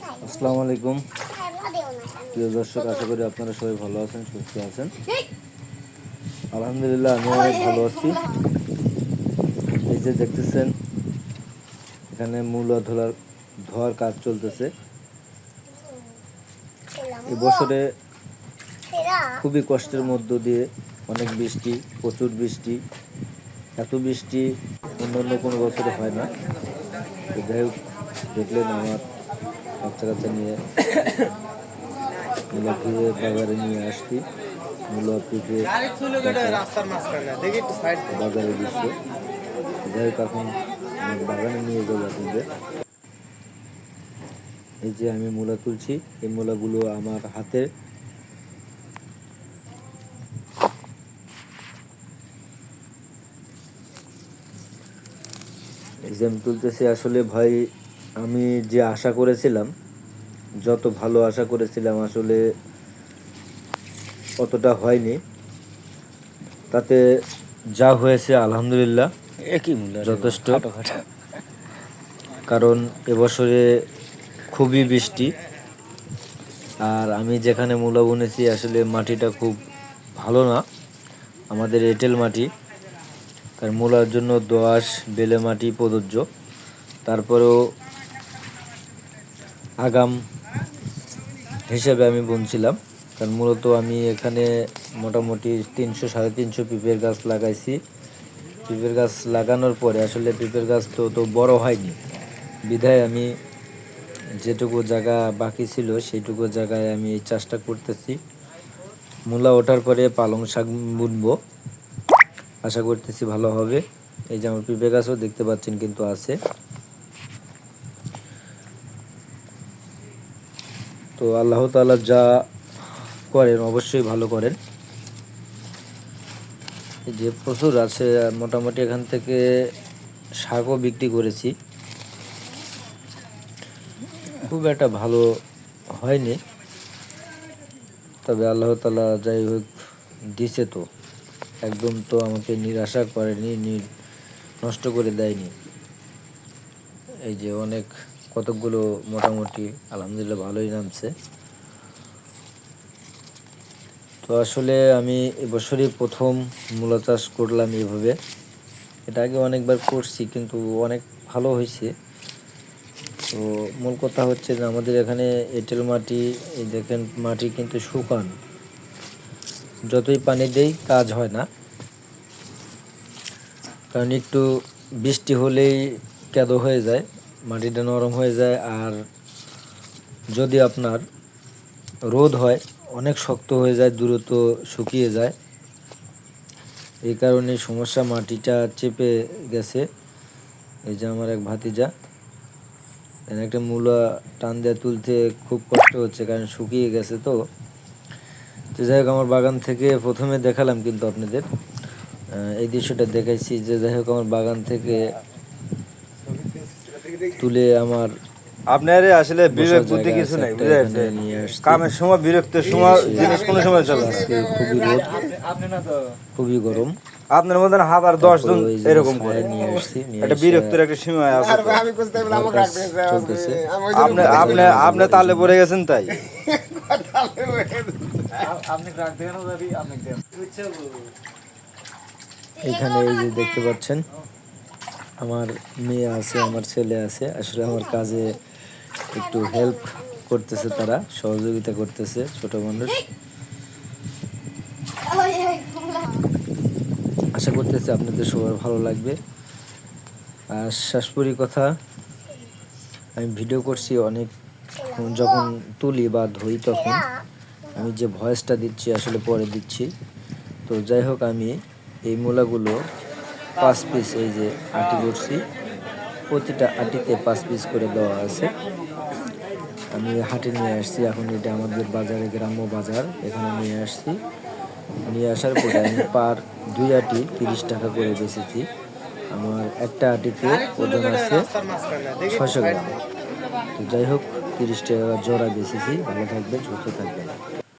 আসসালামু আলাইকুম প্রিয় দর্শক, আশা করি আপনারা সবাই ভালো আছেন, সুস্থ আছেন। আলহামদুলিল্লাহ, আমি অনেক ভালো আছি। এই যে দেখতেছেন, এখানে মূলা ধোয়ার কাজ চলতেছে। এবছরে খুবই কষ্টের মধ্য দিয়ে অনেক বৃষ্টি, প্রচুর বৃষ্টি, এত বৃষ্টি অন্যান্য কোনো বছরে হয় না। তো যাই হোক, দেখলেন আমার বাচ্চা কাচ্চা নিয়ে মূলা ধুয়ে বাজারে নিয়ে আসছি। মূলা পেঁপে বাজারের দৃশ্য। যাই হোক, এখন আমার বাগানে নিয়ে যাবো আপনাদের। এই যে আমি মূলা তুলছি, এই মূলাগুলো আমার হাতে। এই যে আমি তুলতেছি, আসলে ভাই আমি যে আশা করেছিলাম, যত ভালো আশা করেছিলাম, আসলে অতটা হয়নি। তাতে যা হয়েছে আলহামদুলিল্লাহ যথেষ্ট, কারণ এবছরে খুবই বৃষ্টি। আর আমি যেখানে মূলা বুনেছি, আসলে মাটিটা খুব ভালো না, আমাদের এঁটেল মাটি। তার মূলার জন্য দোআঁশ বেলে মাটি প্রযোজ্য। তারপরেও আগাম হিসেবে আমি বুনছিলাম, কারণ মূলত আমি এখানে মোটামুটি 300-350 পিঁপের গাছ লাগাইছি। পিঁপের গাছ লাগানোর পরে আসলে পিঁপের গাছ তো বড় হয়নি, বিধায় আমি যেটুকু জায়গা বাকি ছিল সেইটুকু জায়গায় আমি এই চাষটা করতেছি। মূলা ওঠার পরে পালং শাক বুনবো, আশা করতেছি ভালো হবে। এই যে আমার পিঁপে গাছও দেখতে পাচ্ছেন কিন্তু আছে। তো আল্লাহ তাআলা যা করেন অবশ্যই ভালো করেন। এই যে প্রচুর আছে, মোটামুটি এখান থেকে শাকও বিক্রি করেছি। খুব একটা ভালো হয়নি, তবে আল্লাহ তাআলা যাই হোক দিছে, তো একদম তো আমাকে নিরাশা করেনি, নষ্ট করে দেয়নি। এই যে অনেক কতকগুলো মোটামুটি আলহামদুলিল্লাহ ভালোই নামছে। তো আসলে আমি এবছরই প্রথম মূলা চাষ করলাম এভাবে। এটা আগে অনেকবার করছি, কিন্তু অনেক ভালো হয়েছে। তো মূল কথা হচ্ছে যে আমাদের এখানে এঁটেল মাটি, এই দেখেন মাটি কিন্তু শুকান, যতই পানি দেই কাজ হয় না, কারণ একটু বৃষ্টি হলেই কেদো হয়ে যায়, মাটিটা নরম হয়ে যায়। আর যদি আপনার রোদ হয় অনেক শক্ত হয়ে যায়, দ্রুত শুকিয়ে যায়। এই কারণে সমস্যা, মাটিটা চেপে গেছে। এই যে আমার এক ভাতিজা, একটা মূলা টান দিয়ে তুলতে খুব কষ্ট হচ্ছে, কারণ শুকিয়ে গেছে। তো যাই হোক, আমার বাগান থেকে প্রথমে দেখালাম কিন্তু আপনাদের এই দৃশ্যটা দেখাইছি, যে যাই হোক আমার বাগান থেকে তুলে আমার আপনার আসলে বিবেক বুদ্ধি কিছু নাই, বুঝাইছেন? কামের সময় বিরক্তের সময় জিনিস কোনো সময় চলে না। খুবই রোদ, খুবই গরম। আপনার মতন হাজার 10 জন এরকম করে নিয়ে আসছি, একটা বিরক্তের একটা সীমা আছে। চলতেছে। আপনি তালে পড়ে গেছেন তাই। এখানে এই যে দেখতে পাচ্ছেন, আমার মেয়ে আছে, আমার ছেলে আছে। আসলে আমার কাজে একটু হেল্প করতেছে, তারা সহযোগিতা করতেছে, ছোট মানুষ। আশা করতেছি আপনাদের সবার ভালো লাগবে। আর শেষপুরি কথা, আমি ভিডিও করছি অনেক, যখন তুলি বা ধুই তখন আমি যে ভয়েসটা দিচ্ছি আসলে পরে দিচ্ছি। তো যাই হোক, আমি এই মূলাগুলো 5 পিস, এই যে আটি করছি, প্রতিটা আটিতে 5 পিস করে দেওয়া আছে। আমি হাটে নিয়ে আসছি, এখন এটা আমাদের বাজারে, গ্রাম্য বাজার, এখানে নিয়ে আসছি। নিয়ে আসার পরে আমি পার 2 আটি 30 টাকা করে বেচেছি। আমার একটা আটিতে ওজন আছে 600 গ্রাম। তো যাই হোক, 30 টাকা জোড়া বেচেছি। ভালো থাকবেন, সুস্থ থাকবেন।